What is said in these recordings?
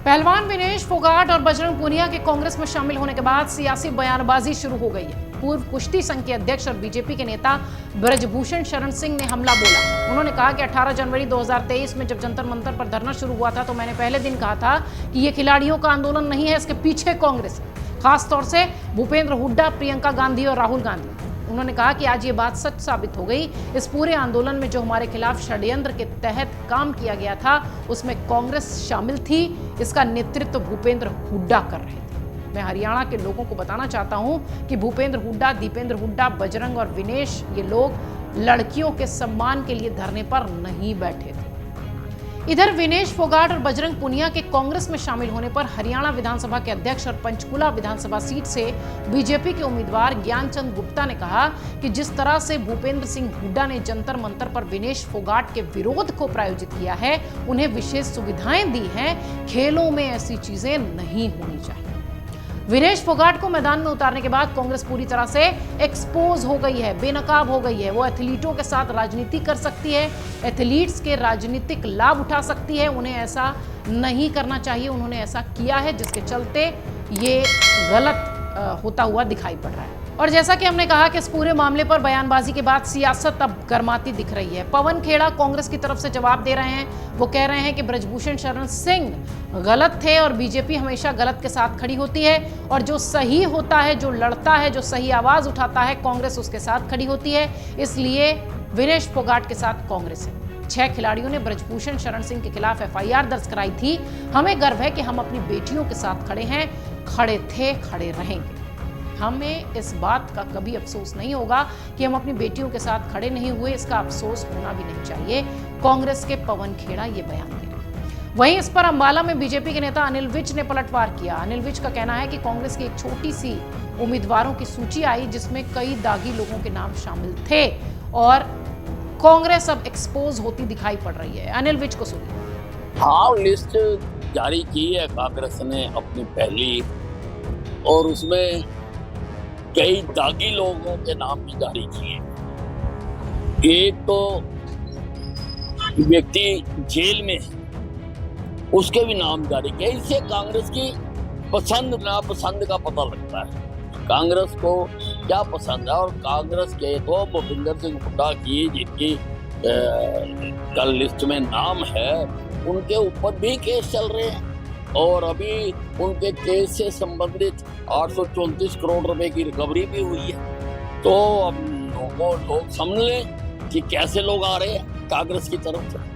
पहलवान विनेश फोगाट और बजरंग पूनिया के कांग्रेस में शामिल होने के बाद सियासी बयानबाजी शुरू हो गई है। पूर्व कुश्ती संघ के अध्यक्ष और बीजेपी के नेता ब्रजभूषण शरण सिंह ने हमला बोला। उन्होंने कहा कि 18 जनवरी 2023 में जब जंतर मंतर पर धरना शुरू हुआ था तो मैंने पहले दिन कहा था कि ये खिलाड़ियों का आंदोलन नहीं है, इसके पीछे कांग्रेस है, खासतौर से भूपेंद्र हुड्डा, प्रियंका गांधी और राहुल गांधी। उन्होंने कहा कि आज ये बात सच साबित हो गई। इस पूरे आंदोलन में जो हमारे खिलाफ षड्यंत्र के तहत काम किया गया था उसमें कांग्रेस शामिल थी। इसका नेतृत्व भूपेंद्र हुड्डा कर रहे थे। मैं हरियाणा के लोगों को बताना चाहता हूं कि भूपेंद्र हुड्डा, दीपेंद्र हुड्डा, बजरंग और विनेश, ये लोग लड़कियों के सम्मान के लिए धरने पर नहीं बैठे थे। इधर विनेश फोगाट और बजरंग पूनिया के कांग्रेस में शामिल होने पर हरियाणा विधानसभा के अध्यक्ष और पंचकुला विधानसभा सीट से बीजेपी के उम्मीदवार ज्ञानचंद गुप्ता ने कहा कि जिस तरह से भूपेंद्र सिंह हुड्डा ने जंतर मंतर पर विनेश फोगाट के विरोध को प्रायोजित किया है, उन्हें विशेष सुविधाएं दी हैं, खेलों में ऐसी चीजें नहीं होनी चाहिए। विनेश फोगाट को मैदान में उतारने के बाद कांग्रेस पूरी तरह से एक्सपोज हो गई है, बेनकाब हो गई है। वो एथलीटों के साथ राजनीति कर सकती है, एथलीट्स के राजनीतिक लाभ उठा सकती है। उन्हें ऐसा नहीं करना चाहिए, उन्होंने ऐसा किया है जिसके चलते ये गलत होता हुआ दिखाई पड़ रहा है। और जैसा कि हमने कहा कि इस पूरे मामले पर बयानबाजी के बाद सियासत अब गर्माती दिख रही है। पवन खेड़ा कांग्रेस की तरफ से जवाब दे रहे हैं। वो कह रहे हैं कि ब्रजभूषण शरण सिंह गलत थे और बीजेपी हमेशा गलत के साथ खड़ी होती है, और जो सही होता है, जो लड़ता है, जो सही आवाज उठाता है, कांग्रेस उसके साथ खड़ी होती है। इसलिए विनेश फोगाट के साथ कांग्रेस है। 6 खिलाड़ियों ने ब्रजभूषण शरण सिंह के खिलाफ FIR दर्ज कराई थी। हमें गर्व है कि हम अपनी बेटियों के साथ खड़े हैं, खड़े थे, खड़े रहेंगे। हमें इस बात का कभी अफसोस नहीं होगा कि हम अपनी बेटियों के साथ खड़े नहीं हुए, इसका अफसोस होना भी नहीं चाहिए। कांग्रेस के पवन खेड़ा ये बयान दे रहे हैं। वहीं इस पर अंबाला में बीजेपी के नेता अनिल विज ने पलटवार किया। अनिल विज का कहना है कि कांग्रेस की एक छोटी सी उम्मीदवारों की सूची आई जिसमें कई दागी लोगों के नाम शामिल थे और कांग्रेस अब एक्सपोज होती दिखाई पड़ रही है। अनिल विज को सुनिए। हाँ, लिस्ट जारी की है कांग्रेस ने अपनी पहली, और उसमें कई दागी लोगों के नाम भी जारी किए। एक तो व्यक्ति जेल में है, उसके भी नाम जारी किए। इससे कांग्रेस की पसंद नापसंद का पता लगता है, कांग्रेस को क्या पसंद है। और कांग्रेस के तो भूपेंद्र सिंह हुड्डा की जिनकी कल लिस्ट में नाम है, उनके ऊपर भी केस चल रहे हैं, और अभी उनके केस से संबंधित 834 करोड़ रुपए की रिकवरी भी हुई है। तो अब लोग समझ लें कि कैसे लोग आ रहे हैं कांग्रेस की तरफ से।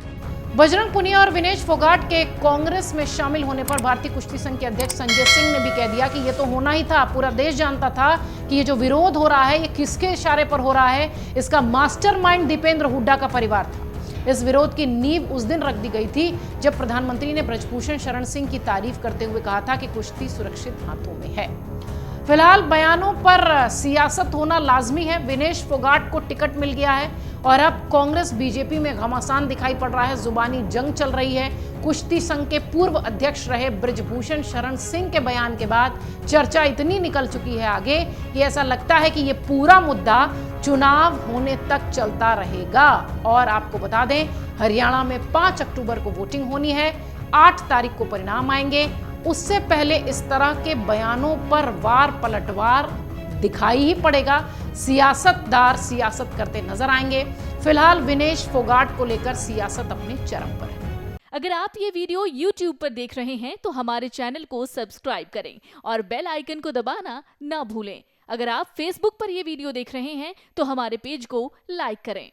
बजरंग पूनिया और विनेश फोगाट के कांग्रेस में शामिल होने पर भारतीय कुश्ती संघ के अध्यक्ष संजय सिंह ने भी कह दिया कि ये तो होना ही था। पूरा देश जानता था कि ये जो विरोध हो रहा है ये किसके इशारे पर हो रहा है। इसका मास्टरमाइंड दीपेंद्र हुड्डा का परिवार था। इस विरोध की नींव उस दिन रख दी गई थी जब प्रधानमंत्री ने ब्रजभूषण शरण सिंह की तारीफ करते हुए कहा था कि कुश्ती सुरक्षित हाथों में है। फिलहाल बयानों पर सियासत होना लाजमी है। विनेश फोगाट को टिकट मिल गया है और अब कांग्रेस बीजेपी में घमासान दिखाई पड़ रहा है, जुबानी जंग चल रही है। कुश्ती संघ के पूर्व अध्यक्ष रहे ब्रजभूषण शरण सिंह के बयान के बाद चर्चा इतनी निकल चुकी है आगे कि ऐसा लगता है कि ये पूरा मुद्दा चुनाव होने तक चलता रहेगा। और आपको बता दें, हरियाणा में 5 अक्टूबर को वोटिंग होनी है, 8 तारीख को परिणाम आएंगे। उससे पहले इस तरह के बयानों पर वार पलटवार दिखाई ही पड़ेगा। सियासतदार सियासत करते नजर आएंगे। फिलहाल विनेश फोगाट को लेकर सियासत अपने चरम पर है। अगर आप ये वीडियो YouTube पर देख रहे हैं तो हमारे चैनल को सब्सक्राइब करें और बेल आइकन को दबाना ना भूलें। अगर आप Facebook पर ये वीडियो देख रहे हैं तो हमारे पेज को लाइक करें।